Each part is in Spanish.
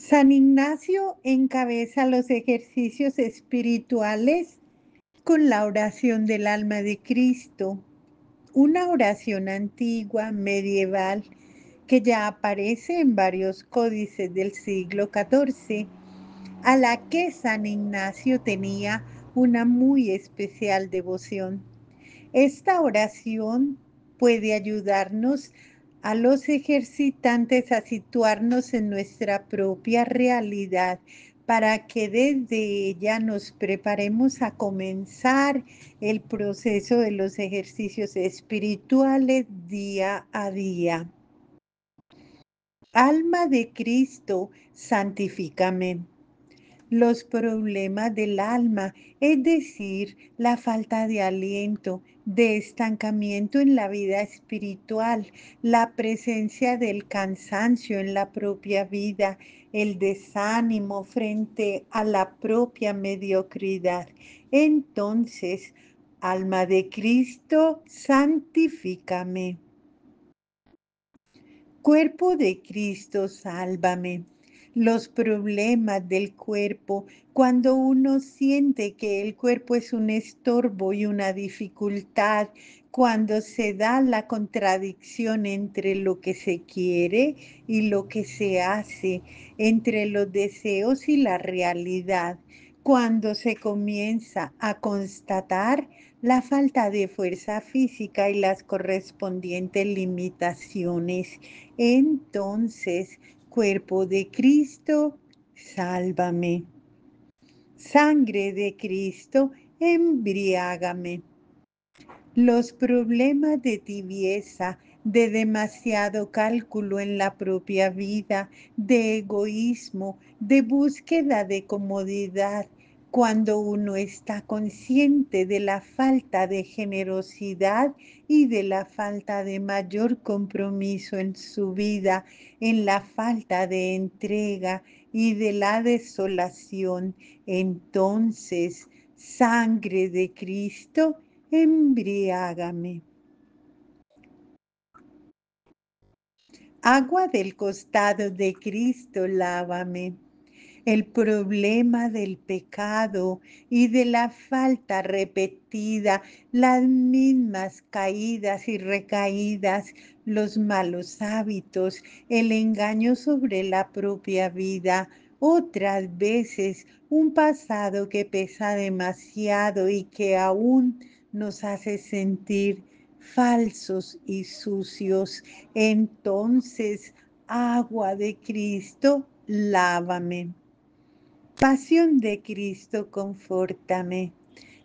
San Ignacio encabeza los ejercicios espirituales con la oración del alma de Cristo, una oración antigua, medieval, que ya aparece en varios códices del siglo XIV, a la que San Ignacio tenía una muy especial devoción. Esta oración puede ayudarnos a los ejercitantes a situarnos en nuestra propia realidad para que desde ella nos preparemos a comenzar el proceso de los ejercicios espirituales día a día. Alma de Cristo, santifícame. Los problemas del alma, es decir, la falta de aliento, de estancamiento en la vida espiritual, la presencia del cansancio en la propia vida, el desánimo frente a la propia mediocridad. Entonces, alma de Cristo, santifícame. Cuerpo de Cristo, sálvame. Los problemas del cuerpo, cuando uno siente que el cuerpo es un estorbo y una dificultad, cuando se da la contradicción entre lo que se quiere y lo que se hace, entre los deseos y la realidad, cuando se comienza a constatar la falta de fuerza física y las correspondientes limitaciones. Entonces, cuerpo de Cristo, sálvame. Sangre de Cristo, embriágame. Los problemas de tibieza, de demasiado cálculo en la propia vida, de egoísmo, de búsqueda de comodidad, cuando uno está consciente de la falta de generosidad y de la falta de mayor compromiso en su vida, en la falta de entrega y de la desolación, entonces, sangre de Cristo, embriágame. Agua del costado de Cristo, lávame. El problema del pecado y de la falta repetida, las mismas caídas y recaídas, los malos hábitos, el engaño sobre la propia vida, otras veces un pasado que pesa demasiado y que aún nos hace sentir falsos y sucios. Entonces, agua de Cristo, lávame. Pasión de Cristo, confórtame.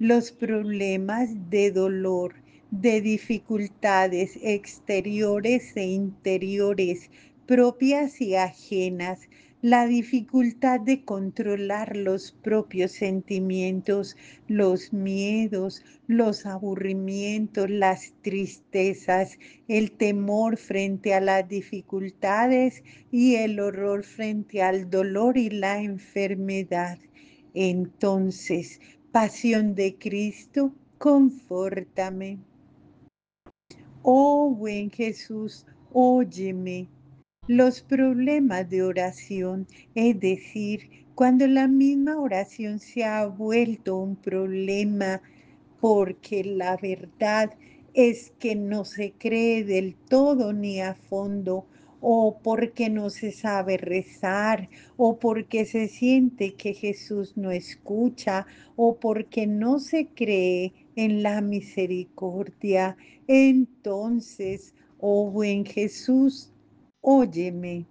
Los problemas de dolor, de dificultades exteriores e interiores, propias y ajenas, la dificultad de controlar los propios sentimientos, los miedos, los aburrimientos, las tristezas, el temor frente a las dificultades y el horror frente al dolor y la enfermedad. Entonces, pasión de Cristo, confórtame. Oh buen Jesús, óyeme. Los problemas de oración, es decir, cuando la misma oración se ha vuelto un problema porque la verdad es que no se cree del todo ni a fondo, o porque no se sabe rezar, o porque se siente que Jesús no escucha, o porque no se cree en la misericordia. Entonces, oh buen Jesús, óyeme.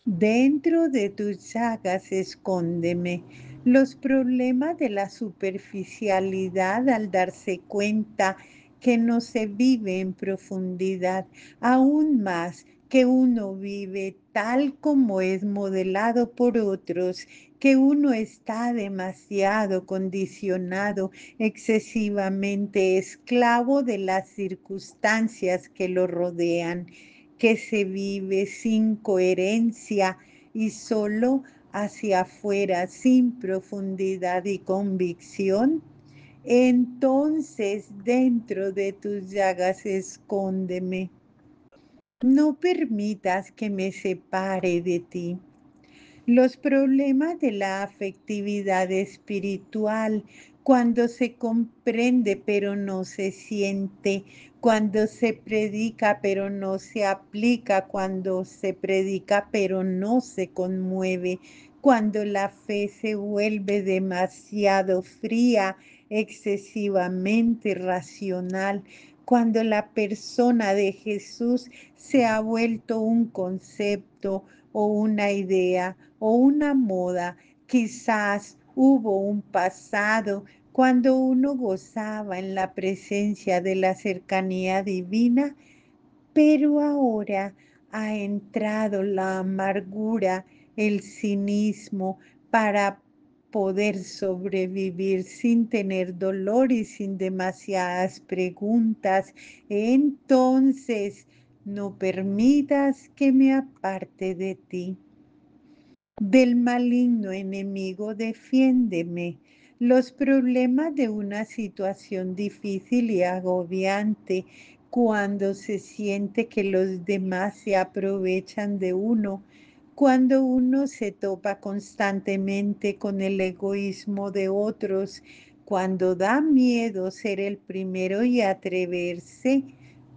Dentro de tus llagas escóndeme. Los problemas de la superficialidad al darse cuenta que no se vive en profundidad, aún más que uno vive tal como es modelado por otros, que uno está demasiado condicionado, excesivamente esclavo de las circunstancias que lo rodean, que se vive sin coherencia y solo hacia afuera, sin profundidad y convicción, entonces dentro de tus llagas escóndeme. No permitas que me separe de ti. Los problemas de la afectividad espiritual, cuando se comprende pero no se siente, cuando se predica pero no se aplica, cuando se predica pero no se conmueve, cuando la fe se vuelve demasiado fría, excesivamente racional, cuando la persona de Jesús se ha vuelto un concepto o una idea o una moda. Quizás hubo un pasado cuando uno gozaba en la presencia de la cercanía divina, pero ahora ha entrado la amargura, el cinismo para poder sobrevivir sin tener dolor y sin demasiadas preguntas. Entonces, no permitas que me aparte de ti. Del maligno enemigo, defiéndeme. Los problemas de una situación difícil y agobiante, cuando se siente que los demás se aprovechan de uno, cuando uno se topa constantemente con el egoísmo de otros, cuando da miedo ser el primero y atreverse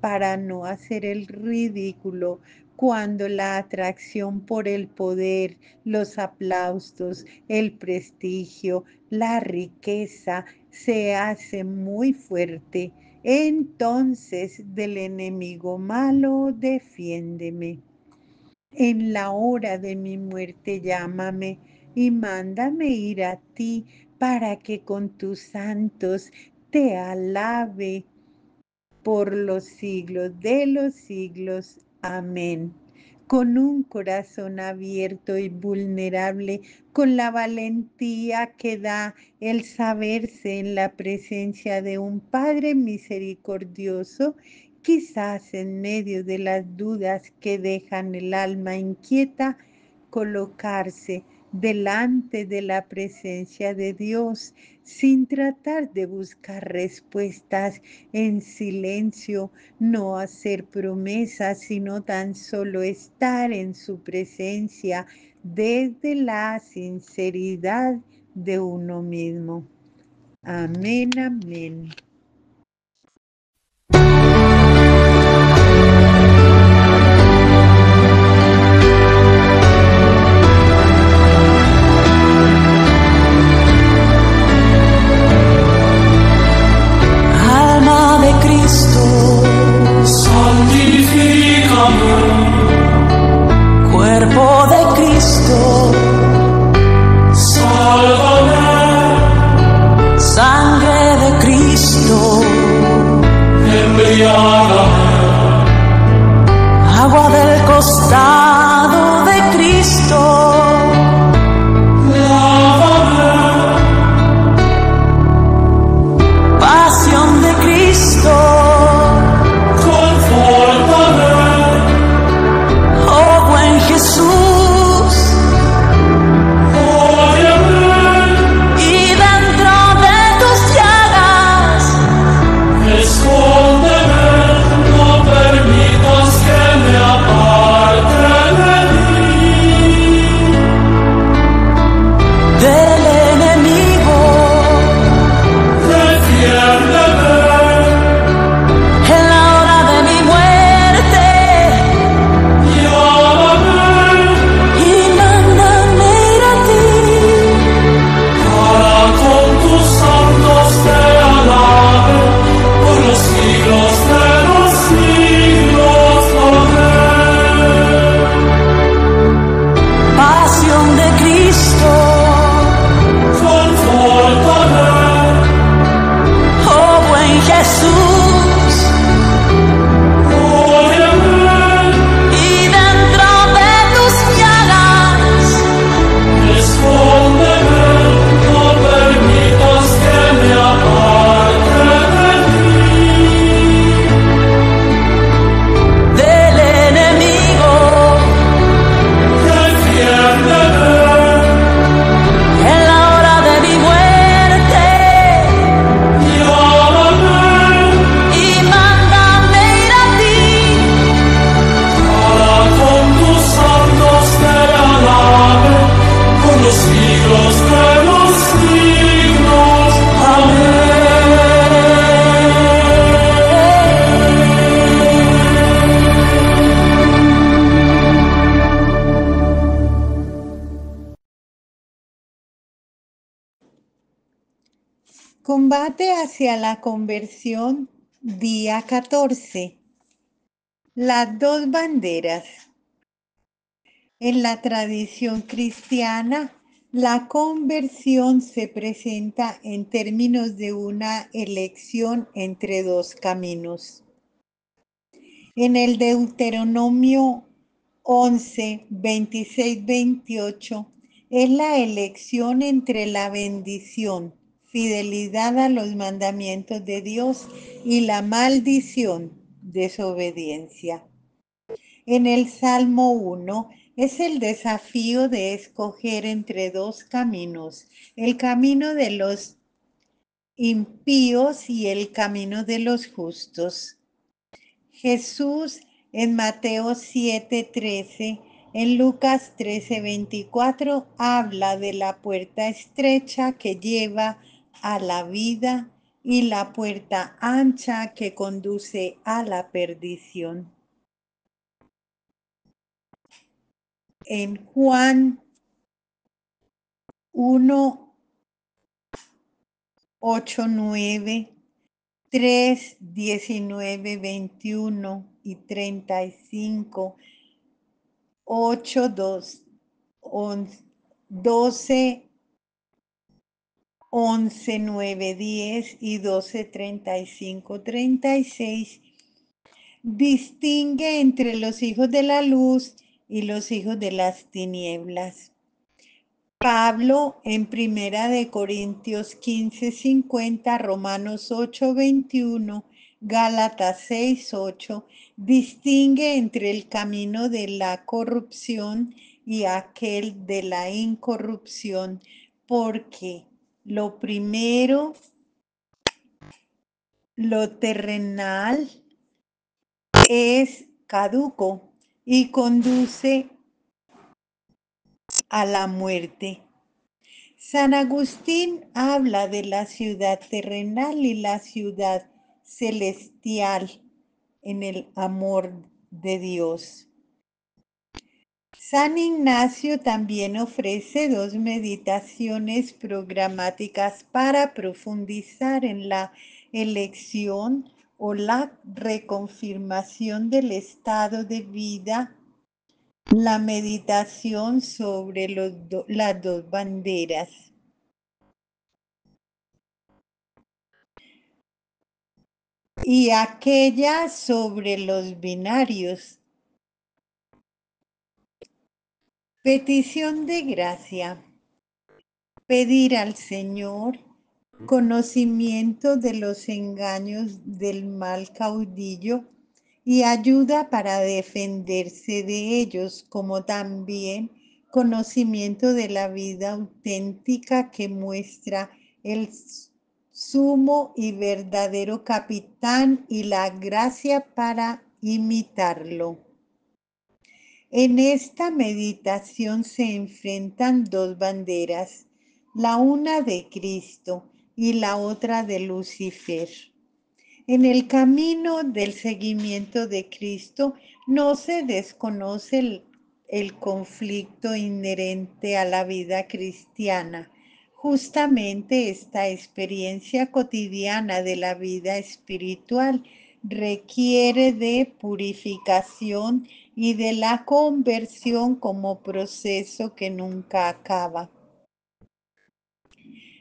para no hacer el ridículo, cuando la atracción por el poder, los aplausos, el prestigio, la riqueza se hace muy fuerte. Entonces del enemigo malo, defiéndeme. En la hora de mi muerte llámame y mándame ir a ti para que con tus santos te alabe por los siglos de los siglos. Amén. Con un corazón abierto y vulnerable, con la valentía que da el saberse en la presencia de un Padre misericordioso, quizás en medio de las dudas que dejan el alma inquieta, colocarse delante de la presencia de Dios sin tratar de buscar respuestas en silencio, no hacer promesas, sino tan solo estar en su presencia desde la sinceridad de uno mismo. Amén, amén. Cuerpo de Cristo, sálvame. Sangre de Cristo, embriágame. Agua del costado de Cristo, lávame. Pasión de Cristo, Jesús, y dentro de tus llagas, escóndeme, no permitas que me aparte. Combate hacia la conversión, día 14. Las dos banderas. En la tradición cristiana, la conversión se presenta en términos de una elección entre dos caminos. En el Deuteronomio 11, 26, 28, es la elección entre la bendición, fidelidad a los mandamientos de Dios, y la maldición, desobediencia. En el Salmo 1 es el desafío de escoger entre dos caminos, el camino de los impíos y el camino de los justos. Jesús en Mateo 7:13, en Lucas 13:24, habla de la puerta estrecha que lleva a la vida y la puerta ancha que conduce a la perdición. En Juan 1, 8, 9, 3, 19, 21 y 35, 8, 2, 12, 11, 9, 10 y 12, 35, 36, distingue entre los hijos de la luz y los hijos de las tinieblas. Pablo en Primera de Corintios 15:50, Romanos 8:21, Gálatas 6:8, distingue entre el camino de la corrupción y aquel de la incorrupción, porque lo primero, lo terrenal, es caduco y conduce a la muerte. San Agustín habla de la ciudad terrenal y la ciudad celestial en el amor de Dios. San Ignacio también ofrece dos meditaciones programáticas para profundizar en la elección o la reconfirmación del estado de vida, la meditación sobre las dos banderas. Y aquella sobre los binarios. Petición de gracia. Pedir al Señor conocimiento de los engaños del mal caudillo y ayuda para defenderse de ellos, como también conocimiento de la vida auténtica que muestra el sumo y verdadero capitán y la gracia para imitarlo. En esta meditación se enfrentan dos banderas, la una de Cristo y la otra de Lucifer. En el camino del seguimiento de Cristo no se desconoce el conflicto inherente a la vida cristiana. Justamente esta experiencia cotidiana de la vida espiritual requiere de purificación y de la conversión como proceso que nunca acaba.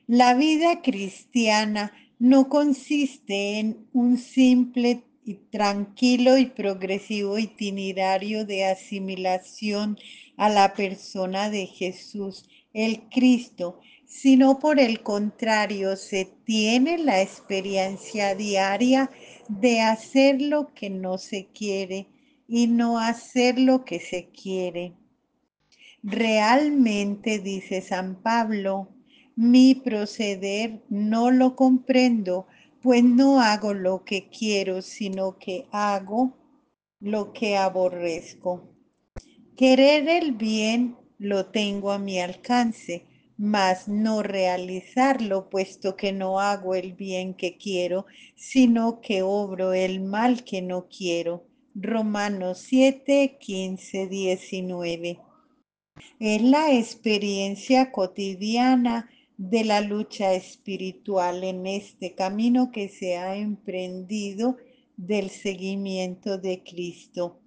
La vida cristiana no consiste en un simple y tranquilo y progresivo itinerario de asimilación a la persona de Jesús, el Cristo, sino por el contrario, se tiene la experiencia diaria de hacer lo que no se quiere y no hacer lo que se quiere. Realmente, dice San Pablo, mi proceder no lo comprendo, pues no hago lo que quiero, sino que hago lo que aborrezco. Querer el bien lo tengo a mi alcance, mas no realizarlo, puesto que no hago el bien que quiero, sino que obro el mal que no quiero. Romanos 7, 15, 19. Es la experiencia cotidiana de la lucha espiritual en este camino que se ha emprendido del seguimiento de Cristo.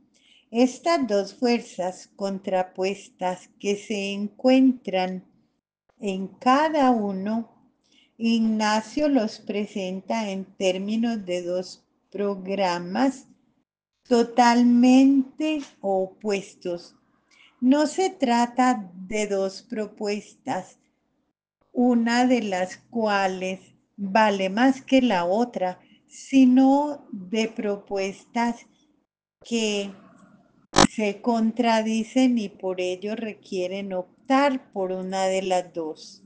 Estas dos fuerzas contrapuestas que se encuentran en cada uno, Ignacio los presenta en términos de dos programas totalmente opuestos. No se trata de dos propuestas, una de las cuales vale más que la otra, sino de propuestas que se contradicen y por ello requieren optar por una de las dos.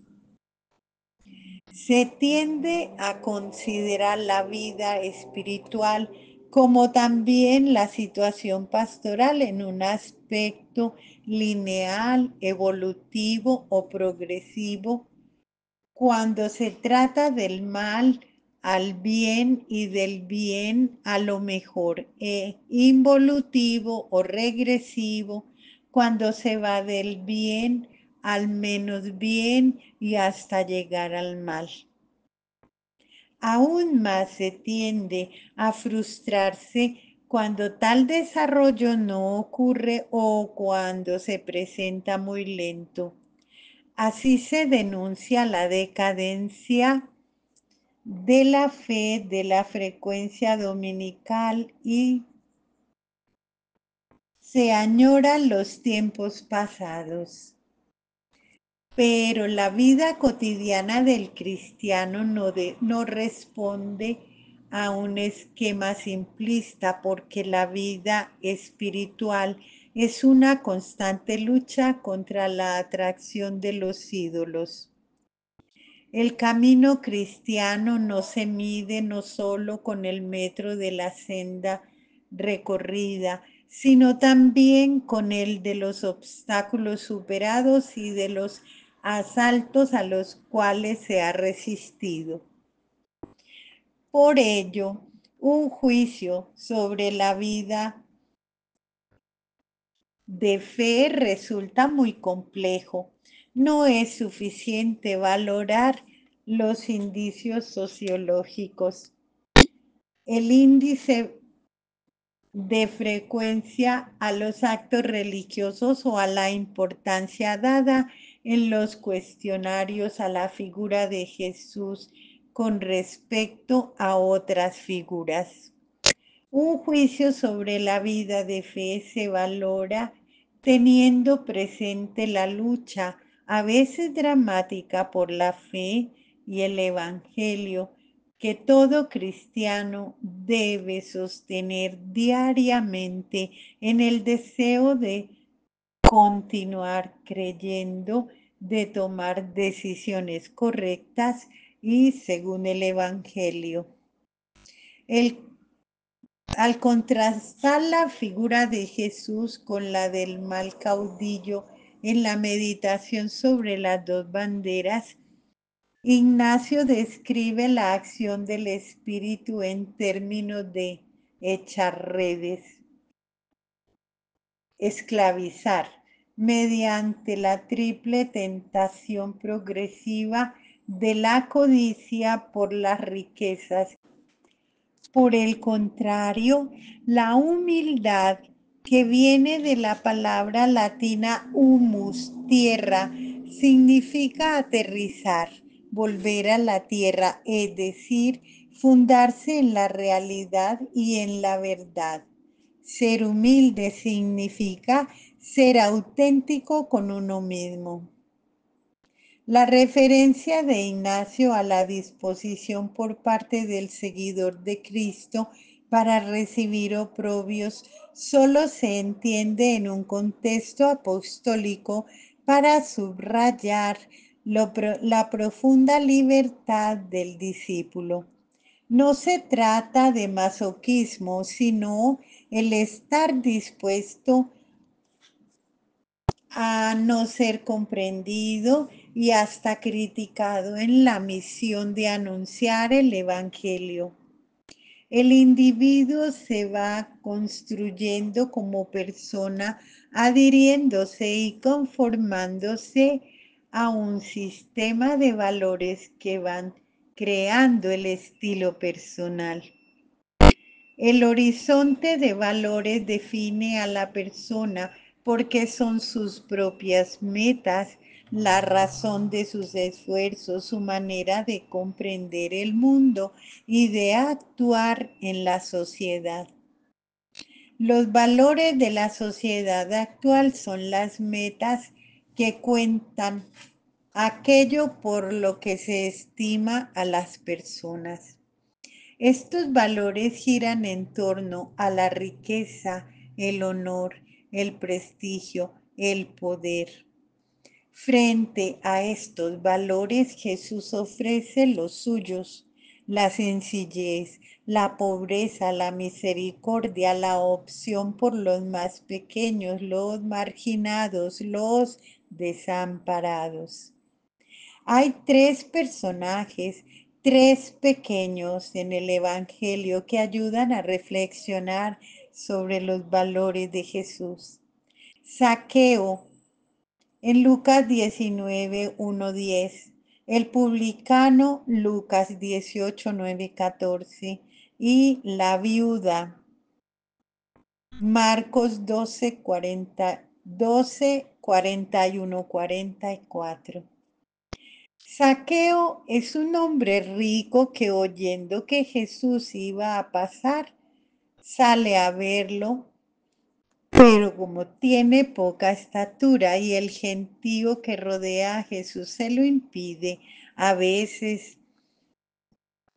Se tiende a considerar la vida espiritual como también la situación pastoral en un aspecto lineal, evolutivo o progresivo, cuando se trata del mal al bien y del bien a lo mejor, involutivo o regresivo, cuando se va del bien al menos bien y hasta llegar al mal. Aún más se tiende a frustrarse cuando tal desarrollo no ocurre o cuando se presenta muy lento. Así se denuncia la decadencia de la fe, de la frecuencia dominical y se añoran los tiempos pasados. Pero la vida cotidiana del cristiano no responde a un esquema simplista porque la vida espiritual es una constante lucha contra la atracción de los ídolos. El camino cristiano no se mide no solo con el metro de la senda recorrida, sino también con el de los obstáculos superados y de los asaltos a los cuales se ha resistido. Por ello, un juicio sobre la vida de fe resulta muy complejo. No es suficiente valorar los indicios sociológicos. El índice de frecuencia a los actos religiosos o a la importancia dada en los cuestionarios a la figura de Jesús con respecto a otras figuras. Un juicio sobre la vida de fe se valora teniendo presente la lucha, a veces dramática, por la fe y el Evangelio, que todo cristiano debe sostener diariamente en el deseo de continuar creyendo, de tomar decisiones correctas y según el Evangelio. Al contrastar la figura de Jesús con la del mal caudillo en la meditación sobre las dos banderas, Ignacio describe la acción del Espíritu en términos de echar redes, esclavizar, mediante la triple tentación progresiva de la codicia por las riquezas. Por el contrario, la humildad, que viene de la palabra latina humus, tierra, significa aterrizar, volver a la tierra, es decir, fundarse en la realidad y en la verdad. Ser humilde significa ser auténtico con uno mismo. La referencia de Ignacio a la disposición por parte del seguidor de Cristo para recibir oprobios solo se entiende en un contexto apostólico para subrayar la profunda libertad del discípulo. No se trata de masoquismo, sino el estar dispuesto a no ser comprendido y hasta criticado en la misión de anunciar el Evangelio. El individuo se va construyendo como persona, adhiriéndose y conformándose a un sistema de valores que van creando el estilo personal. El horizonte de valores define a la persona porque son sus propias metas, la razón de sus esfuerzos, su manera de comprender el mundo y de actuar en la sociedad. Los valores de la sociedad actual son las metas que cuentan aquello por lo que se estima a las personas. Estos valores giran en torno a la riqueza, el honor, el prestigio, el poder. Frente a estos valores, Jesús ofrece los suyos: la sencillez, la pobreza, la misericordia, la opción por los más pequeños, los marginados, los desamparados. Hay tres personajes, tres pequeños en el Evangelio que ayudan a reflexionar sobre los valores de Jesús. Zaqueo, en Lucas 19, 1, 10. El publicano, Lucas 18, 9, 14. Y la viuda, Marcos 12, 41, 44. Zaqueo es un hombre rico que, oyendo que Jesús iba a pasar, sale a verlo, pero como tiene poca estatura y el gentío que rodea a Jesús se lo impide, a veces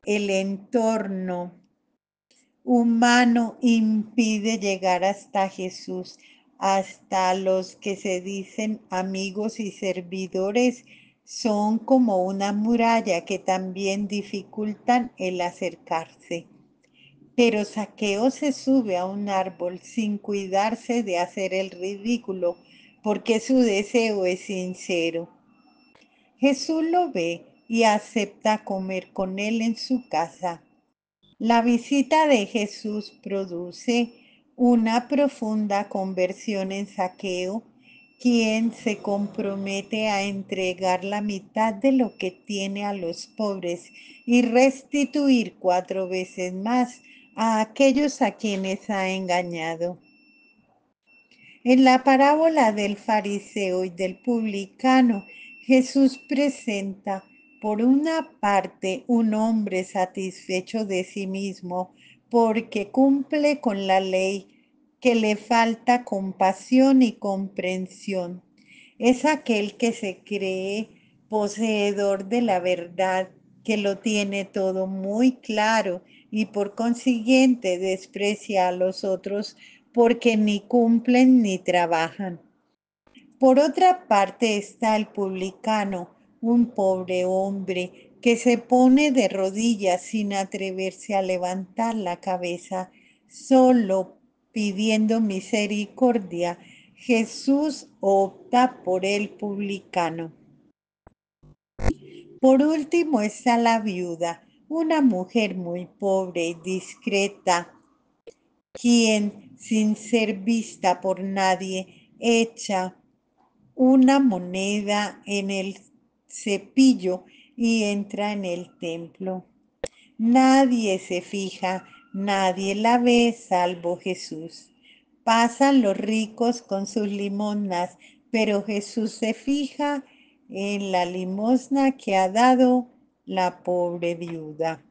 el entorno humano impide llegar hasta Jesús. Hasta los que se dicen amigos y servidores son como una muralla que también dificultan el acercarse. Pero Zaqueo se sube a un árbol sin cuidarse de hacer el ridículo, porque su deseo es sincero. Jesús lo ve y acepta comer con él en su casa. La visita de Jesús produce una profunda conversión en Zaqueo, quien se compromete a entregar la mitad de lo que tiene a los pobres y restituir 4 veces más a aquellos a quienes ha engañado. En la parábola del fariseo y del publicano, Jesús presenta, por una parte, un hombre satisfecho de sí mismo porque cumple con la ley, que le falta compasión y comprensión. Es aquel que se cree poseedor de la verdad, que lo tiene todo muy claro y por consiguiente desprecia a los otros porque ni cumplen ni trabajan. Por otra parte está el publicano, un pobre hombre que se pone de rodillas sin atreverse a levantar la cabeza, solo pidiendo misericordia. Jesús opta por el publicano. Por último está la viuda, una mujer muy pobre y discreta, quien, sin ser vista por nadie, echa una moneda en el cepillo y entra en el templo. Nadie se fija, nadie la ve salvo Jesús. Pasan los ricos con sus limosnas, pero Jesús se fija en la limosna que ha dado la pobre viuda.